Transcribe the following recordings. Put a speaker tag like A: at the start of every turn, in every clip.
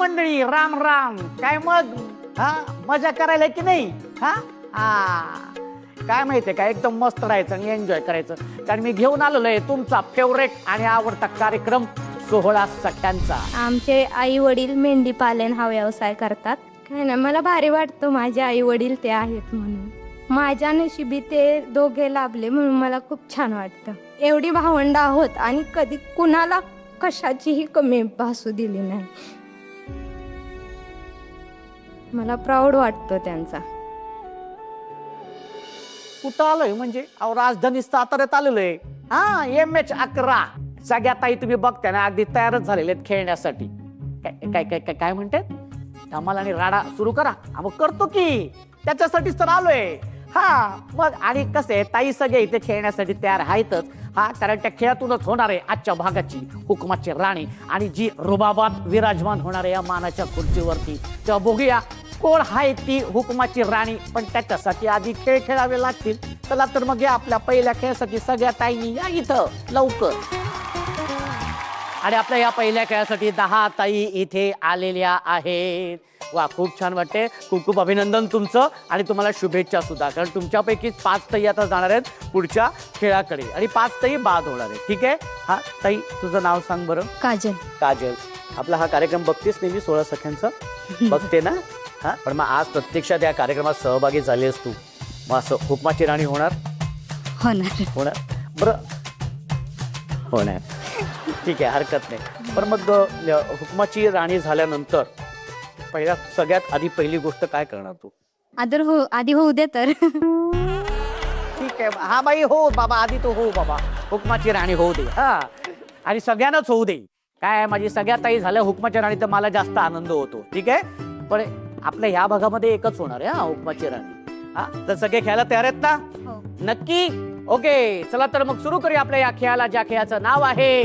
A: मंडळी राम राम. काय मग हा मजा करायला की नाही? हा हा काय माहितीये का, एकदम मस्त राहायचं आणि एन्जॉय करायचं. कारण मी घेऊन आलेलो आहे तुमचा फेवरेट आणि आवडता कार्यक्रम, सोहळा सख्यांचा.
B: आमचे आई वडील मेंढी पालन हा व्यवसाय करतात. काय ना, मला भारी वाटतं माझे आई वडील ते आहेत म्हणून. माझ्या नशिबी ते दोघे लाभले म्हणून मला खूप छान वाटतं. एवढी भावंड आहोत आणि कधी कुणाला कशाचीही कमी भासू दिली नाही. मला प्राऊड वाटतो त्यांचा.
A: कुठं आलोय म्हणजे राजधानी साताऱ्यात आलेलो आहे. हा MH11. सगळ्या ताई तुम्ही बघताय ना, अगदी तयारच झालेले आहेत खेळण्यासाठी. काय काय काय काय काय म्हणतात, धमाल आणि राडा सुरू करा. मग करतो की, त्याच्यासाठीच तर आलोय. हा मग आणि कसं आहे, ताई सगळे इथे खेळण्यासाठी तयार आहेतच. हा कारण त्या खेळातूनच होणार आहे आजच्या भागाची हुकमाची राणी, आणि जी रुबाबात विराजमान होणार आहे या मानाच्या खुर्चीवरती. तेव्हा बघूया कोण आहे ती हुकमाची राणी. पण त्याच्यासाठी आधी खेळ खेळावे लागतील. चला तर मग या आपल्या पहिल्या खेळासाठी सगळ्या ताईंनी या इथं लवकर. आणि आपल्या या पहिल्या खेळासाठी 10 ताई इथे आलेल्या आहेत. वा, खूप छान वाटते. खूप खूप अभिनंदन तुमचं आणि तुम्हाला शुभेच्छा सुद्धा. कारण तुमच्यापैकी 5 ताई आता जाणार आहेत पुढच्या खेळाकडे आणि 5 ताई बाद होणार आहेत. ठीक आहे. हा ताई, तुझं नाव सांग बरं.
B: काजल.
A: काजल. आपला हा कार्यक्रम बघतेस नेहमी सोहळा सख्यांचा? बघते ना. हा पण मग आज प्रत्यक्षात या कार्यक्रमात सहभागी झालीस तू, मग असं हुकमाची राणी होणार? होणार बरं, होणार. ठीक आहे, हरकत नाही. पण मग हुकमाची राणी झाल्यानंतर पहिल्या सगळ्यात आधी पहिली गोष्ट काय करणार तू?
B: आधी होऊ दे तर.
A: ठीक आहे. हा बाई, हो बाबा, आधी तो हो बाबा, हुकमाची राणी होऊ दे. हा आणि सगळ्यांनाच होऊ दे. काय, माझी सगळ्या ताई झाल्या हुकमाच्या राणी तर मला जास्त आनंद होतो. ठीक आहे. पण आपल्या ह्या भागामध्ये एकच होणार आहे, हा हुकमाची राणी. हा तर सगळे खेळायला तयार आहेत ना? नक्की. ओके, चला तर मग सुरू करूया आपल्या या खेळाला, ज्या खेळाचं नाव आहे.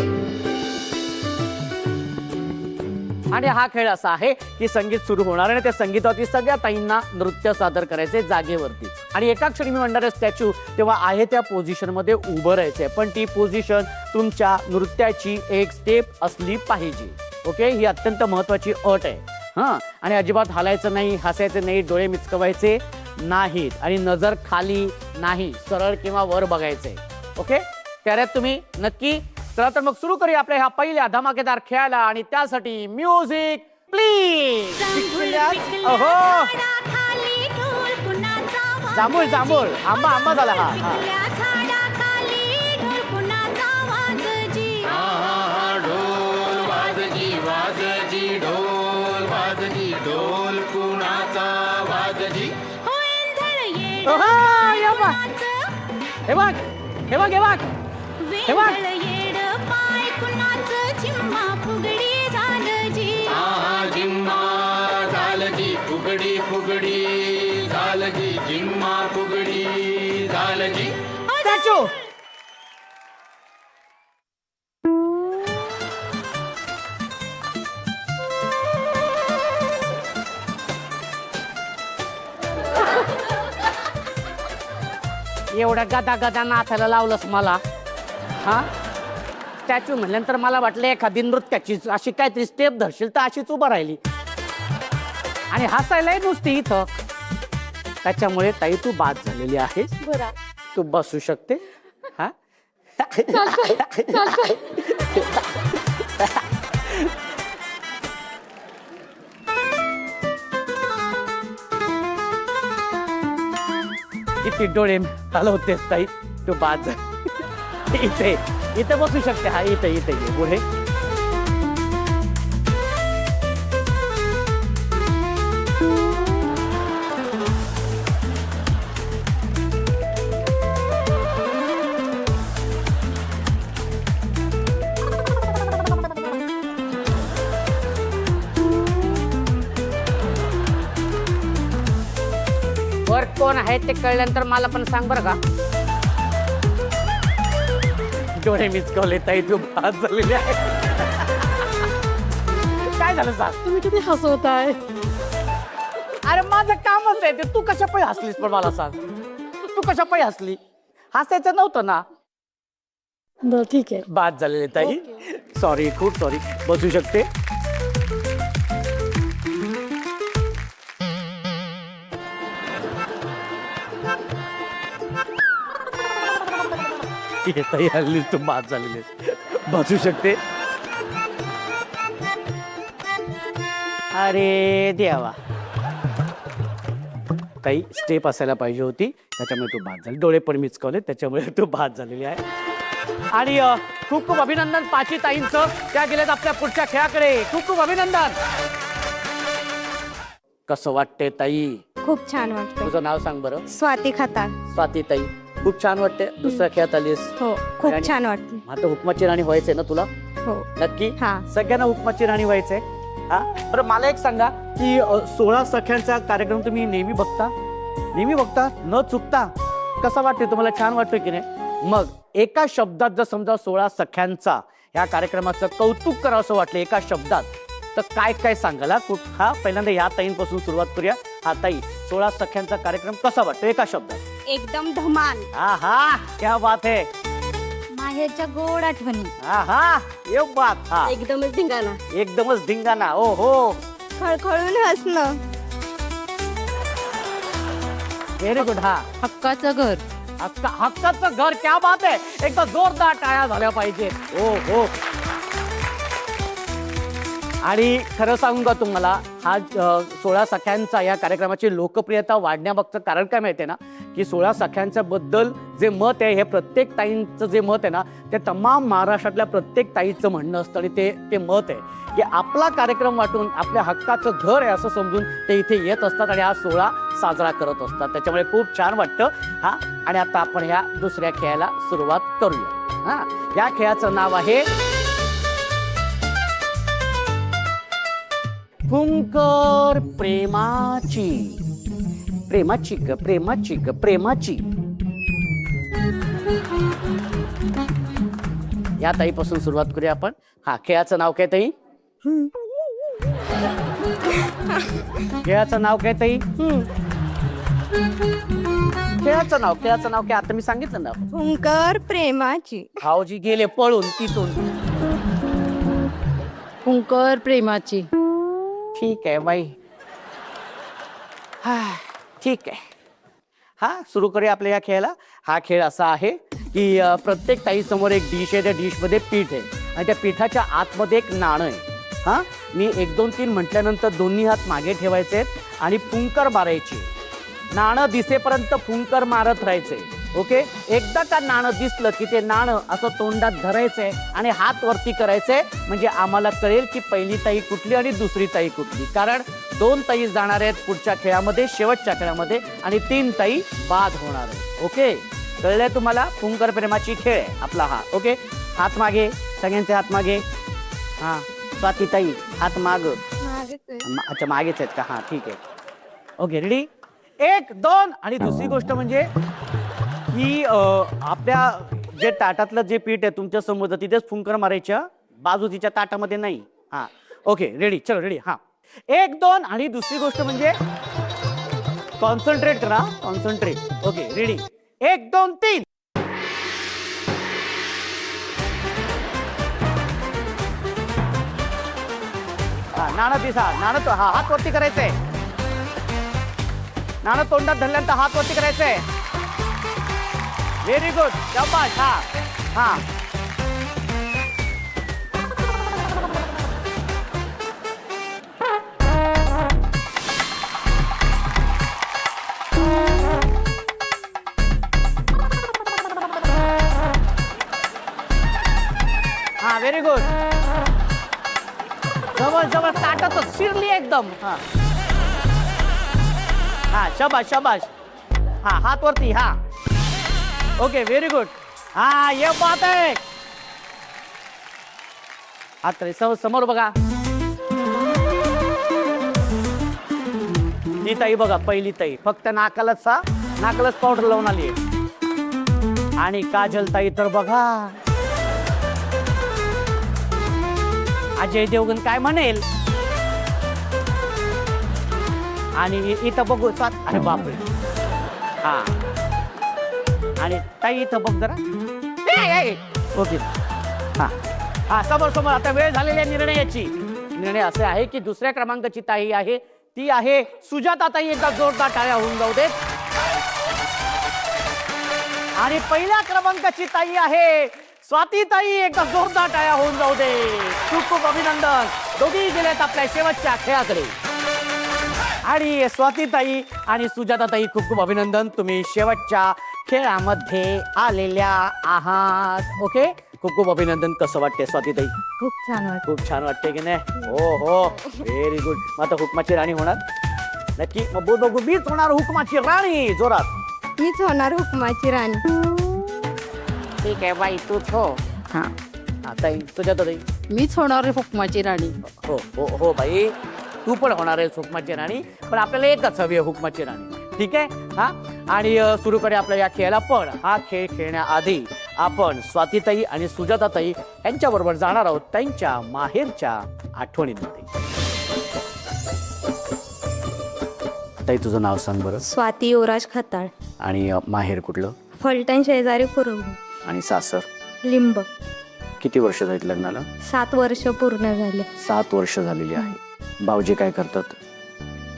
A: आणि हा खेळ असा आहे की संगीत सुरू होणार आणि त्या संगीतावरती सगळ्या ताईंना नृत्य सादर करायचे जागेवरती. आणि एका क्षणी मी म्हणणार स्टॅच्यू, तेव्हा आहे त्या पोझिशन मध्ये उभं राहायचंय. पण ती पोझिशन तुमच्या नृत्याची एक स्टेप असली पाहिजे. ओके, ही अत्यंत महत्वाची अट आहे. हा आणि अजिबात हालायचं नाही, हसायचं नाही, डोळे मिचकवायचे नाहीत आणि नजर खाली नाही, सरळ किंवा वर बघायचंय. ओके, त्यात तुम्ही नक्की. चला तर मग सुरू करूया आपल्या ह्या पहिल्या धमाकेदार खेळाला. आणि त्यासाठी म्युझिक प्लीज. जांभूळ जांभूळ, आंबा आंबा झाला. हा
C: ढोल कुणाचा वाजजी.
A: हे बघ, हे बघ, हे बघ, हे बघ.
C: जिम्मा झालजी, फुगडी फुगडी झालजी, जिम्मा फुगडी झालजी.
A: स्टॅच्यू. एवढ्या गदा गदा नाचायला लावलंस मला. हा स्टॅच्यू म्हणल्यानंतर मला वाटलं एखादी नृत्याची अशी काहीतरी स्टेप धरशील तर अशीच उभं राहिली आणि हसायलाही नुसती इथं. त्याच्यामुळे ताई तू बाद झालेली आहेस. तू बसू शकते. हा किती डोळे हलवतेस ताई, तू बाद झाली. इथे इथे बसू शकते. हा इथे इथे पुढे. वर कोण आहे ते कळल्यानंतर मला पण सांग बरं का. डोळे मिचकवले ताई, तू बाद झालेली आहे. काय झालं सांग.
D: तुम्ही किती हसवताय.
A: अरे माझं कामच आहे ते. तू कशा पायी हसलीस पण मला सांग. तू कशा पायी हसली? हसायचं नव्हतं ना.
D: बरं ठीक आहे.
A: बाद झालेली ताई. सॉरी, खूप सॉरी. बसू शकते. ताई हल्ली तू बाद झालेली बसू शकते. अरे देवा, ताई स्टेप असायला पाहिजे होती, त्याच्यामुळे तू बाद झाली. डोळे पण मिचकवले, त्याच्यामुळे तू बाद झालेली आहे. आणि खूप खूप अभिनंदन पाची ताईंचं. त्या गेल्यात आपल्या पुढच्या खेळाकडे. खूप खूप अभिनंदन. कसं वाटते ताई?
B: खूप छान वाटतं.
A: तुझं नाव सांग बरं.
B: स्वाती खताळ.
A: स्वाती ताई, खूप छान वाटते. दुसऱ्या खेळात आलीस.
B: हो, खूप छान वाटतं.
A: आता हुकमाची राणी व्हायचंय ना तुला?
B: हो.
A: नक्की.
B: हा.
A: सगळ्यांना हुकमाची राणी व्हायचंय. हा, बरं मला एक सांगा की 16 सख्यांचा कार्यक्रम तुम्ही नेहमी बघता? नेहमी बघता न चुकता? कसा वाटते तुम्हाला? छान वाटतोय की नाही? मग एका शब्दात जर समजा 16 सख्यांचा या कार्यक्रमाचं कौतुक करावं असं वाटलं एका शब्दात, तर काय काय सांगाल? हा पहिल्यांदा ह्या ताईंपासून सुरुवात करूया. हा ताई, 16 सख्यांचा कार्यक्रम कसा वाटतो एका शब्दात?
B: एकदम धमाल.
A: हा हा, क्या बात है.
B: माहेरच्या गोड आठवणी.
A: हा हा, ये बात. हा,
B: एकदमच धिंगाणा.
A: एकदमच धिंगाणा. ओ हो,
B: खळखळून हसणं.
A: Very good. हा,
B: हक्काचं घर.
A: हक्काचं घर. क्या बात आहे. एकदा जोरदार टाळ्या झाल्या पाहिजे. हो हो. आणि खरं सांगू का तुम्हाला, हा 16 सख्यांचा या कार्यक्रमाची लोकप्रियता वाढण्यामागचं कारण काय माहिती आहे ना, की 16 सख्यांच्या बद्दल जे मत आहे, हे प्रत्येक ताईंचं जे मत आहे ना, ते तमाम महाराष्ट्रातल्या प्रत्येक ताईचं म्हणणं असतं. आणि ते मत आहे की आपला कार्यक्रम वाटून आपल्या हक्काचं घर आहे असं समजून ते इथे येत असतात आणि हा 16 साजरा करत असतात. त्याच्यामुळे खूप छान वाटतं. हा, आणि आता आपण ह्या दुसऱ्या खेळाला सुरुवात करूया. हा, या खेळाचं नाव आहे फुंकर प्रेमाची. प्रेमाची ग प्रेमाची ग प्रेमाची. या ताईपासून सुरुवात करूया आपण. हा, खेळाचं नाव काय ताई? खेळाचं नाव काय ताई? खेळाचं नाव काय? आता मी सांगितलं ना.
B: फुंकर प्रेमाची.
A: भाऊजी गेले पळून तिथून.
D: फुंकर प्रेमाची.
A: ठीक आहे बाई. हा, ठीक आहे. हा, सुरू करूया आपल्या या खेळाला. हा खेळ असा आहे की प्रत्येक ताईसमोर एक डिश आहे. त्या डिशमध्ये पीठ आहे आणि त्या पिठाच्या आतमध्ये एक नाणं आहे. हा, मी 1 2 3 म्हटल्यानंतर दोन्ही हात मागे ठेवायचे आहेत आणि फुंकर मारायची. नाणं दिसेपर्यंत फुंकर मारत राहायचे. ओके. एकदा का नाणं दिसलं की ते नाणं असं तोंडात धरायचंय आणि हात वरती करायचंय, म्हणजे आम्हाला कळेल की पहिली ताई कुठली आणि दुसरी ताई कुठली. कारण 2 ताई जाणार आहेत पुढच्या खेळामध्ये, शेवटच्या खेळामध्ये, आणि 3 ताई बाद होणार आहेत. ओके, कळलंय तुम्हाला? फुंकर प्रेमाची खेळ आहे आपला हा. ओके, हात मागे, सगळ्यांचे हात मागे. हा, स्वाती ताई हात माग. अच्छा, मागेच आहेत का? हा, ठीक आहे. Okay, ready? 1 2. आणि दुसरी गोष्ट म्हणजे की आपल्या जे ताटातलं जे पीठ आहे तुमच्या समोर, तिथेच फुंकर मारायच्या, बाजू तिच्या ताटामध्ये नाही. हा, ओके, रेडी? चलो रेडी. हा, 1 2. आणि दुसरी गोष्ट म्हणजे कॉन्सन्ट्रेट करा, कॉन्सन्ट्रेट. Okay, ready? 1 2 3. हा, नाणं दिसा. नाणं हा हात वरती करायचंय. नाणं तोंडात धरल्यानंतर हात वरती करायचंय. व्हेरी गुड, शाबाश. हा हा, हा, व्हेरी गुड. जवळ जवळ ताटातच शिरली एकदम. हा हा, शाबाश शाबाश. हा, हात वरती. हा, ओके, व्हेरी गुड. हा, ये बात आहे. आता समोर बघा. ही ताई बघा, पहिली ताई फक्त नाकालाच पावडर लावून आली. आणि काजल ताई तर बघा, अजय देवगण काय म्हणेल. आणि इथं बघू. अरे बापरे. हा, आणि ताई इथं बघ जरा. ओके. हा हा, समोर समोर. आता वेळ झालेल्या निर्णयाची. निर्णय असे आहे की दुसऱ्या क्रमांकाची ताई आहे ती आहे सुजाता ताई. एकदा जोरदार टाळ्या होऊन जाऊ देत. आणि पहिल्या क्रमांकाची ताई आहे स्वाती ताई. एकदा जोरदार टाळ्या होऊन जाऊ दे. खूप खूप अभिनंदन. दोघी गेलेत आपल्या शेवटच्या खेळाकडे. आणि स्वाती ताई आणि सुजाता ताई खूप खूप अभिनंदन. तुम्ही शेवटच्या खेळामध्ये आलेल्या आहात. ओके, खूप खूप अभिनंदन. कसं वाटते स्वाती ताई?
B: खूप छान वाटतं.
A: खूप छान वाटते की नाही? हो हो, व्हेरी गुड. मग आता हुकमाची राणी होणार नक्की. मग बोल बघू, मीच होणार हुकमाची राणी. जोरात.
B: मीच होणार हुकमाची राणी.
A: ठीक आहे बाई, तूच हो.
D: हा,
A: आता सुजाता ताई.
D: मीच होणार आहे हुकमाची राणी.
A: हो हो हो बाई, तू पण होणार आहे हुकमाची राणी. पण आपल्याला एकच हवी आहे हुकमाची राणी. ठीक आहे. हा, आणि सुरू करूया आपल्या या खेळाला. पण हा खेळ खेळण्याआधी आपण स्वातीताई आणि सुजाताताई यांच्याबरोबर जाणार आहोत त्यांच्या माहेरच्या आठवणींमध्ये. ताई, तुझं नाव सांग बरं.
B: स्वाती युवराज खताळ.
A: आणि माहेर कुठलं?
B: फलटण शेजारी कुरुंब.
A: आणि सासर?
B: लिंब.
A: किती वर्ष झालीत लग्नाला?
B: 7 वर्ष पूर्ण झाले.
A: 7 वर्ष झालेली आहे. भाऊजी काय करतात?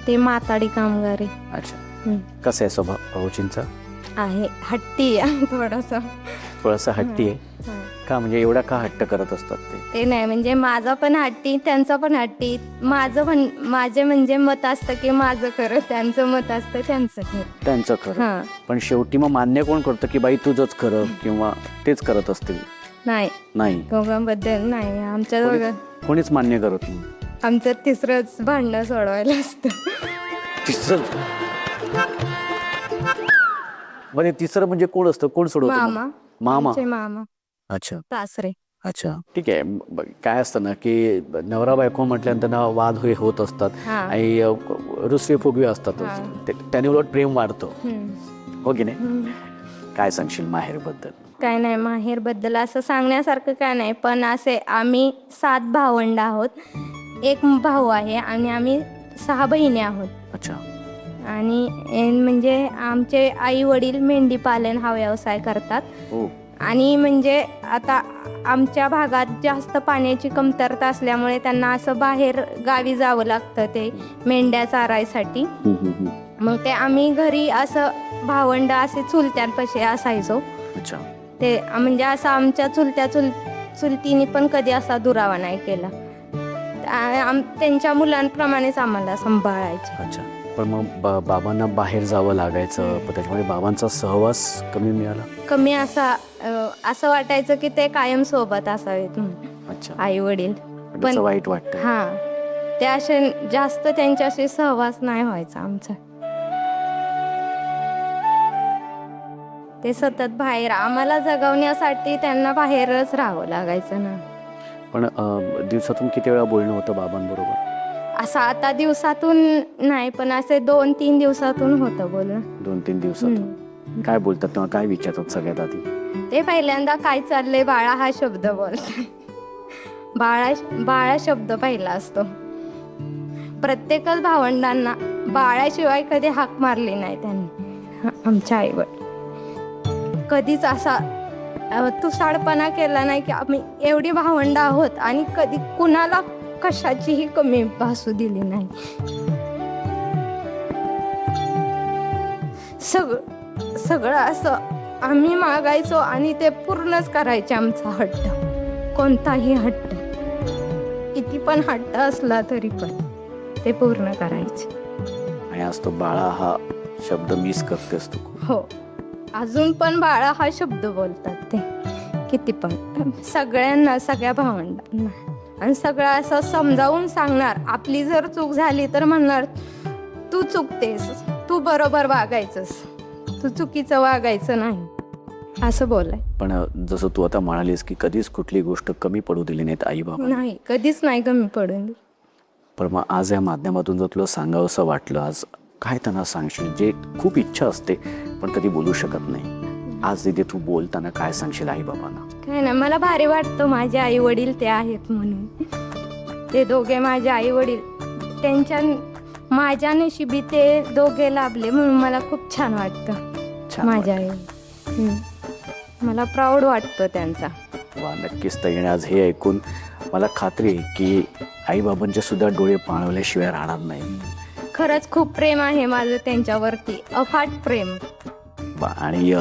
B: ते माताडी कामगार आहे.
A: अच्छा. कसं आहे स्वभाव भाऊजींचा?
B: आहे हट्टी आहे थोडासा.
A: थोडासा हट्टी आहे का? म्हणजे एवढा का हट्ट करत असतात ते?
B: ते नाही, म्हणजे माझा पण हट्टी, त्यांचा पण हट्टी. माझे म्हणजे मत असतं की माझं कर, त्यांचं मत असतं त्यांचं कर.
A: त्यांचं खरं.
B: हा.
A: पण शेवटी मग मान्य कोण करतं की बाई तुझंच खरं, किंवा तेच करत असतील?
B: नाही,
A: नाही,
B: दोघांबद्दल नाही. आमच्या दोघं
A: कोणीच मान्य करत नाही.
B: आमचं तिसरंच भांडणं सोडवायला असतं.
A: तिसरं म्हणजे तिसरं म्हणजे कोण असतं? कोण सोडवतं?
B: मामा.
A: मामा.
B: आमचे मामा
A: अच्छा
B: सासरे.
A: अच्छा, ठीक आहे. काय असतं ना की नवरा बायको म्हटल्यानंतर ना वाद होत असतात
B: हा.
A: आणि रुसवे फुगवे असतात.
B: हा.
A: त्याने उलट प्रेम वाढतं,
B: हम्म.
A: हो की नाही?
B: हम्म.
A: काय सांगशील माहेर बद्दल?
B: काय नाही, माहेर बद्दल असं सांगण्यासारखं काय नाही. पण असे आम्ही 7 भावंड आहोत. 1 भाऊ आहे आणि आम्ही 6 बहिणी आहोत.
A: अच्छा.
B: आणि म्हणजे आमचे आई वडील मेंढी पालन हा व्यवसाय करतात.
A: हो.
B: आणि म्हणजे आता आमच्या भागात जास्त पाण्याची कमतरता असल्यामुळे त्यांना असं बाहेर गावी जावं लागतं ते मेंढ्या चारायसाठी. मग ते आम्ही घरी असं भावंड असे चुलत्यांपाशी असायचो.
A: अच्छा.
B: ते म्हणजे असं आमच्या चुलतीने पण कधी असा दुरावा नाही केला. त्यांच्या मुलांप्रमाणेच आम्हाला सांभाळायचे.
A: अच्छा. पण मग बाबांना बाहेर जावं लागायचं, पण त्याच्यामुळे बाबांचा सहवास कमी मिळाला?
B: कमी असं वाटायचं की ते कायम सोबत असावेत
A: अच्छा.
B: आई वडील.
A: पण वाईट वाटतं.
B: हा, ते असे जास्त त्यांच्याशी सहवास नाही व्हायचा आमचा. ते सतत बाहेर, आम्हाला जगवण्यासाठी त्यांना बाहेरच राहावं लागायचं ना.
A: पण दिवसातून किती वेळा बोलणं होतं बाबांबरोबर?
B: असं आता दिवसातून नाही, पण असे 2-3 दिवसातून होतं बोलणं.
A: 2-3 दिवसातून? काय बोलतात तेव्हा? काय विचारतात सगळ्यात आधी?
B: ते पहिल्यांदा काय चाललंय बाळा हा शब्द बोलतात. बाळा शब्द पहिला असतो. प्रत्येकच भावंडांना बाळाशिवाय कधी हाक मारली नाही त्यांनी. आमच्या आईवडील कधीच असा तुसाडपणा केला नाही की आम्ही एवढी भावंड आहोत आणि कधी कुणाला कशाचीही कमी भासू दिली नाही. सगळं असं आम्ही मागायचो आणि ते पूर्णच करायचे. आमचा हट्ट, कोणताही हट्ट, किती पण हट्ट असला तरी पण ते पूर्ण करायचे.
A: आणि आज तो बाळा हा शब्द मिस करतेस तू?
B: हो, अजून पण बाळा हा शब्द बोलतात ते किती पण, सगळ्यांना, सगळ्या भावंडांना. आणि सगळं असं समजावून सांगणार. आपली जर चूक झाली तर म्हणणार तू चुकतेस, तू बरोबर वागायचंस, तू चुकीचं वागायचं नाही, असं बोलाय.
A: पण जसं तू आता म्हणालीस की कधीच कुठली गोष्ट कमी पडू दिली नाहीत आई बाबा?
B: नाही, कधीच नाही कमी पडून दिली.
A: पण मग आज या माध्यमातून जर तुला सांगावंसं वाटलं, आज काय त्यांना सांगशील जे खूप इच्छा असते पण कधी बोलू शकत नाही? आज तिथे तू बोलताना काय सांगशील आई बाबांना?
B: काय ना, मला भारी वाटतं माझे आई वडील ते आहेत म्हणून. ते दोघे माझे आई वडील, माझ्या नशिबी ते दोघे लाभले म्हणून मला खूप छान वाटतं. माझ्या आई, मला प्राऊड वाटतं त्यांचा.
A: वा, नक्कीच ताई. आज हे ऐकून मला खात्री आहे की आई बाबांचे सुद्धा डोळे पाणवल्याशिवाय राहणार नाही.
B: खरंच खूप प्रेम आहे माझं त्यांच्यावरती, अफाट प्रेम.
A: आणि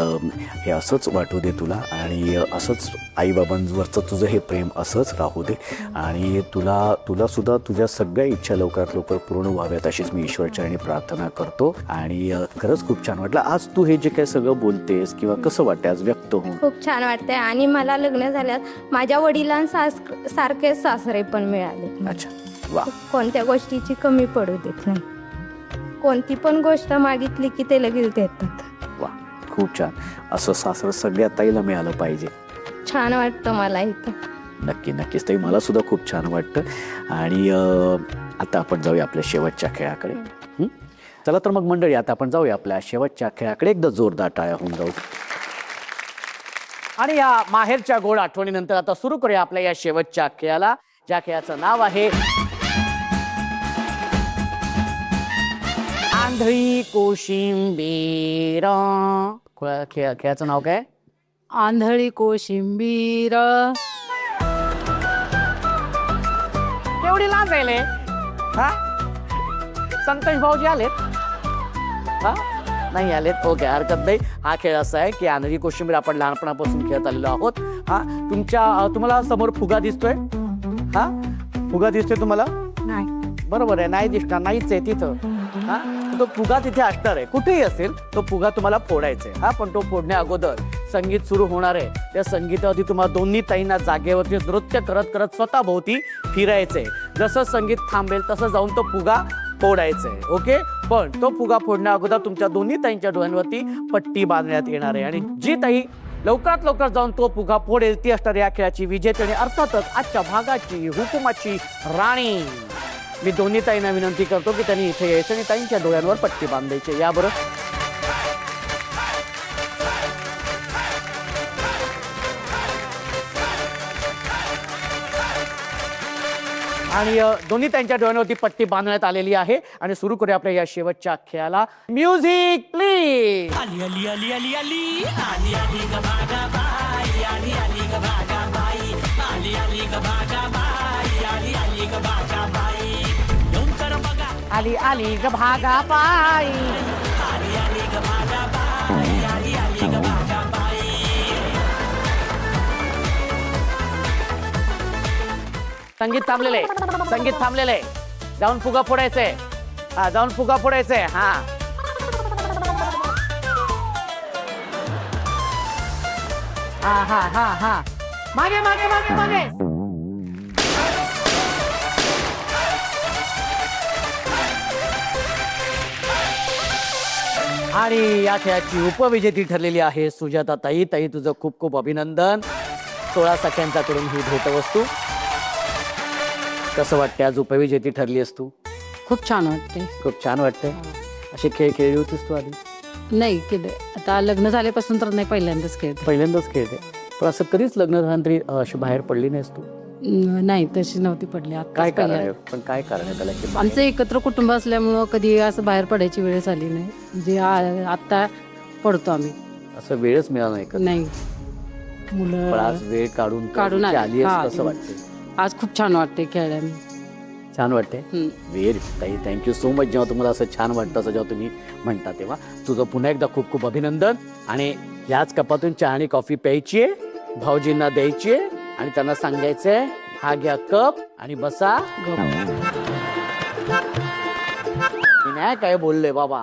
A: हे असंच वाटू दे तुला आणि असंच आईबाबांवरचं तुझं हे प्रेम असंच राहू दे आणि तुला सुद्धा तुझ्या सगळ्या इच्छा लवकरात लवकर पूर्ण व्हाव्यात अशीच मी ईश्वरचरणी प्रार्थना करतो. आणि खरंच खूप छान वाटलं आज तू हे जे काही सगळं बोलतेस किंवा कसं वाटतं आज व्यक्त होऊन.
B: खूप छान वाटतंय आणि मला लग्न झाल्यास माझ्या वडिलांसारखे सासरे पण मिळाले.
A: अच्छा, वा.
B: कोणत्या गोष्टीची कमी पडू देत नाही. कोणती पण गोष्ट मागितली की ते लगेच देतात.
A: वा, खूप छान. असं सासरं सगळ्या ताईला मिळालं पाहिजे.
B: छान वाटतं मला इथं.
A: नक्की नक्कीच ताई, मला सुद्धा खूप छान वाटतं. आणि आता आपण जाऊया आपल्या शेवटच्या खेळाकडे. चला तर मग मंडळी, आता आपण जाऊया आपल्या शेवटच्या खेळाकडे. एकदा जोरदार टाळ्या होऊन जाऊ. आणि या माहेरच्या गोड आठवणीनंतर आता सुरू करूया आपल्या या शेवटच्या खेळाला, ज्या खेळाचं नाव आहे आंधळी कोशिंबीर. खेळाचं नाव काय?
D: आंधळी कोशिंबीर.
A: केवढी लाज आहे हा? संतोष भाऊजी आलेत? हा, नाही आलेत. ओके, हरकत नाही. हा खेळ असा आहे की आंधळी कोशिंबीर आपण लहानपणापासून खेळत आलेलो आहोत. हा, तुम्हाला समोर फुगा दिसतोय? हा, फुगा दिसतोय तुम्हाला?
B: नाही.
A: बरोबर आहे, नाही दिसणार, नाहीच आहे तिथं. हा, तो फुगा तिथे असणार आहे, कुठेही असेल तो फुगा तुम्हाला फोडायचा आहे. हा, पण तो फोडण्या अगोदर संगीत सुरू होणार आहे. त्या संगीतावरती तुम्हाला दोन्ही ताईंना जागेवरती नृत्य करत करत स्वतःभोवती फिरायचंय. जसं संगीत थांबेल तसं जाऊन तो फुगा फोडायचंय. ओके, पण तो फुगा फोडण्या अगोदर तुमच्या दोन्ही ताईंच्या डोळ्यांवरती पट्टी बांधण्यात येणार आहे आणि जी ताई लवकरात लवकर जाऊन तो फुगा फोडेल ती असणार या खेळाची विजेती आणि अर्थातच आजच्या भागाची हुकुमाची राणी. मी दोन्ही ताईंना विनंती करतो की त्यांनी इथे यायचं आणि ताईंच्या डोळ्यांवर पट्टी बांधायची. या बरं. आणि दोन्ही त्यांच्या डोळ्यांवरती पट्टी बांधण्यात आलेली आहे आणि सुरू करूया आपल्या या शेवटच्या खेळाला. Music please. आली आली ग भागा बाई. संगीत थांबलेलं आहे, संगीत थांबलेलं आहे. जाऊन फुगा फोडायचंय. हा, जाऊन फुगा फोडायचंय. हा, हा हा हा हा, मागे मागे मागे मागे. आणि या खेळाची उपविजेती ठरलेली आहे सुजाता ताई. ताई, तुझं खूप खूप अभिनंदन. 16 सख्यांच्याकडून ही भेटवस्तू. कसं वाटते आज उपविजेती ठरली आहेस तू?
D: खूप छान वाटते.
A: खूप छान वाटते. असे खेळ खेळली होतीस तू आधी?
D: नाही केले, आता लग्न झाल्यापासून तर नाही, पहिल्यांदाच खेळते.
A: पहिल्यांदाच खेळते. पण असं कधीच लग्न झाल्यानंतर अशी बाहेर पडली नाहीस तू?
D: नाही, तशी नव्हती पडली. आता
A: काय कारण आहे? पण काय कारण आहे त्याला की बाहेर?
D: आमचं एकत्र कुटुंब असल्यामुळं कधी असं बाहेर पडायची वेळ आली नाही. म्हणजे आता पडतो आम्ही.
A: असं वेळच मिळाला नाही का?
D: नाही.
A: पण
D: मुलं
A: आज वेळ काढून
D: काढून
A: इथे
D: आली.
A: आली आहेस,
D: हा.
A: कसं वाटते?
D: आज खूप छान वाटते खेळायला.
A: छान वाटते. व्हेरी ताई, थँक्यू सो मच. जेव्हा तुम्हाला असं छान वाटतं असं जेव्हा तुम्ही म्हणता तेव्हा तुझं पुन्हा एकदा खूप खूप अभिनंदन. आणि याच कपातून चहा आणि कॉफी प्यायची आहे, भाऊजींना द्यायची आहे आणि त्यांना सांगायचंय हा घ्या कप आणि बसा. मी नाही काय बोलले बाबा,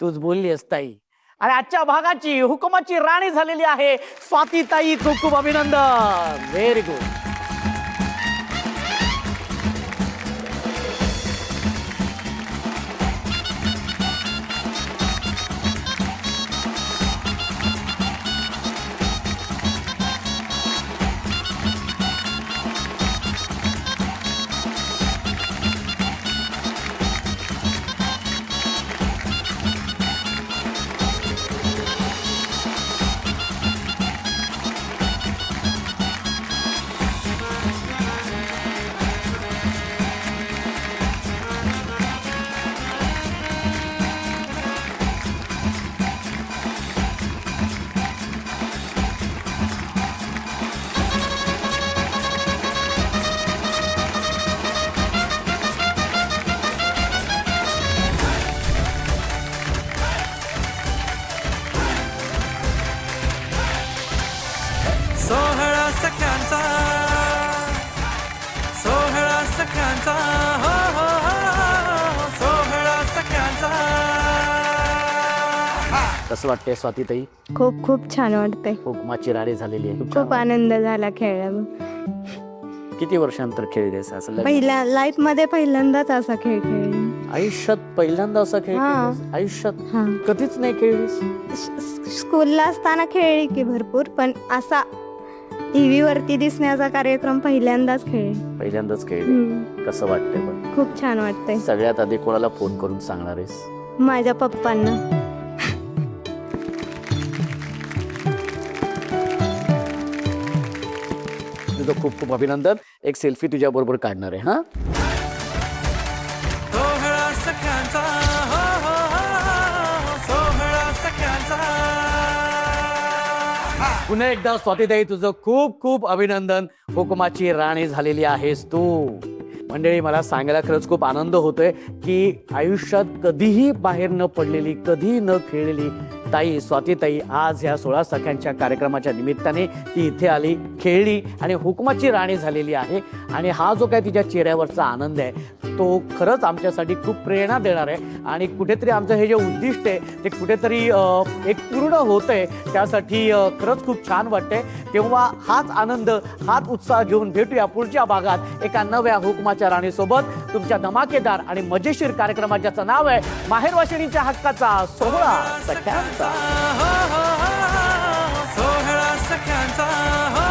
A: तूच बोलली ताई. आणि आजच्या भागाची हुकुमाची राणी झालेली आहे स्वाती ताई. खूप खूप अभिनंदन. Very good.
E: सख्यांचा हो हो हो सोहळा सख्यांचा.
A: कसं वाटतंय स्वातीताई?
B: खूप खूप छान वाटतंय.
A: हुकमाची राणी झालेली आहे.
B: खूप आनंद झाला खेळल्यावर.
A: किती वर्षांतर खेळलेस असं लग्न?
B: पहिल्या लाईफ मध्ये पहिल्यांदाच असा खेळ खेळले.
A: आयुष्यात पहिल्यांदा असा खेळ
B: हा.
A: खेळलीस? आयुष्यात
B: हा.
A: कधीच नाही खेळलीस?
B: स्कूलला असताना खेळली की भरपूर, पण असा टीव्ही वरती दिसण्याचा कार्यक्रम पहिल्यांदाच खेळले.
A: पहिल्यांदाच खेळली. कसं वाटतंय पण?
B: खूप छान वाटतंय.
A: सगळ्यात आधी कोणाला फोन करून सांगणार आहेस?
B: माझ्या पप्पांना.
A: तुझं खूप खूप अभिनंदन. एक सेल्फी तुझ्या बरोबर काढणार आहे. हा,
E: सोहळा सख्यांचा हो हो हो सोहळा सख्यांचा.
A: पुन्हा एकदा स्वातीताई तुझं खूप खूप अभिनंदन. हुकुमाची राणी झालेली आहेस तू. मंडळी, मला सांगायला खरंच खूप आनंद होतोय की आयुष्यात कधीही बाहेर न पडलेली, कधीही न खेळलेली ताई स्वातीताई आज ह्या 16 सख्यांच्या कार्यक्रमाच्या निमित्ताने ती इथे आली, खेळली आणि हुकुमाची राणी झालेली आहे. आणि हा जो काय तिच्या चेहऱ्यावरचा आनंद आहे तो खरंच आमच्यासाठी खूप प्रेरणा देणार आहे. आणि कुठेतरी आमचं हे जे उद्दिष्ट आहे ते कुठेतरी एक पूर्ण होतंय. त्यासाठी खरंच खूप छान वाटतंय. तेव्हा हाच आनंद, हाच उत्साह घेऊन भेटूया पुढच्या भागात एका नव्या हुकुमाच्या राणीसोबत तुमच्या धमाकेदार आणि मजेशीर कार्यक्रमात, ज्याचं नाव आहे माहेरवाशिणीच्या हक्काचा 16 सख्यांचा.
E: सोहळा सख्यांचा हो